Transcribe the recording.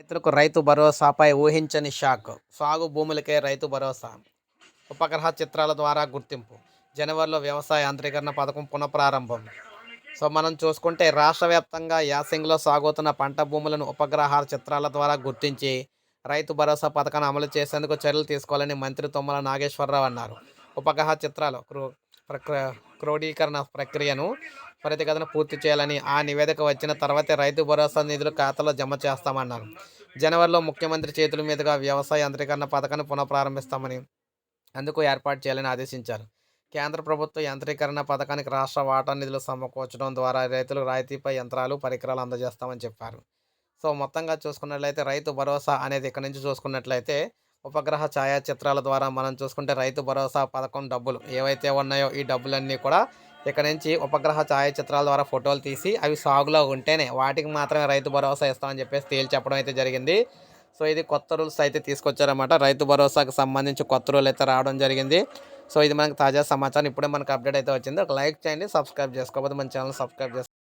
రైతులకు రైతు భరోసాపై ఊహించని షాక్. సాగు భూములకే రైతు భరోసా. ఉపగ్రహ చిత్రాల ద్వారా గుర్తింపు. జనవరిలో వ్యవసాయ యాంత్రీకరణ పథకం పునఃప్రారంభం. సో మనం చూసుకుంటే రాష్ట్ర వ్యాప్తంగా యాసంగిలో సాగుతున్న పంట భూములను ఉపగ్రహ చిత్రాల ద్వారా గుర్తించి రైతు భరోసా పథకాన్ని అమలు చేసేందుకు చర్యలు తీసుకోవాలని మంత్రి తుమ్మల నాగేశ్వరరావు అన్నారు. ఉపగ్రహ చిత్రాలు క్రోడీకరణ ప్రక్రియను త్వరితగతిన పూర్తి చేయాలని, ఆ నివేదిక వచ్చిన తర్వాతే రైతు భరోసా నిధులు ఖాతాలో జమ చేస్తామన్నారు. జనవరిలో ముఖ్యమంత్రి చేతుల మీదుగా వ్యవసాయ యాంత్రీకరణ పథకాన్ని పునఃప్రారంభిస్తామని, అందుకు ఏర్పాటు చేయాలని ఆదేశించారు. కేంద్ర ప్రభుత్వ యాంత్రీకరణ పథకానికి రాష్ట్ర వాటా నిధులు సమకూర్చడం ద్వారా రైతులకు రాయితీపై యంత్రాలు, పరికరాలు అందజేస్తామని చెప్పారు. సో మొత్తంగా చూసుకున్నట్లయితే రైతు భరోసా అనేది ఇక్కడ నుంచి చూసుకున్నట్లయితే ఉపగ్రహ ఛాయాచిత్రాల ద్వారా మనం చూసుకుంటే రైతు భరోసా పథకం డబ్బులు ఏవైతే ఉన్నాయో ఈ డబ్బులన్నీ కూడా ఇక్కడ నుంచి ఉపగ్రహ ఛాయాచిత్రాల ద్వారా ఫోటోలు తీసి అవి సాగులో ఉంటేనే వాటికి మాత్రమే రైతు భరోసా ఇస్తామని చెప్పేసి తేల్చి చెప్పడం అయితే జరిగింది. సో ఇది కొత్త రూల్స్ అయితే తీసుకొచ్చారన్నమాట. రైతు భరోసాకు సంబంధించి కొత్త రూల్ అయితే రావడం జరిగింది. సో ఇది మనకు తాజా సమాచారం. ఇప్పుడే మనకు అప్డేట్ అయితే వచ్చింది. ఒక లైక్ చేయండి, సబ్స్క్రైబ్ చేసుకోకపోతే మన ఛానల్ సబ్స్క్రైబ్ చేసుకోండి.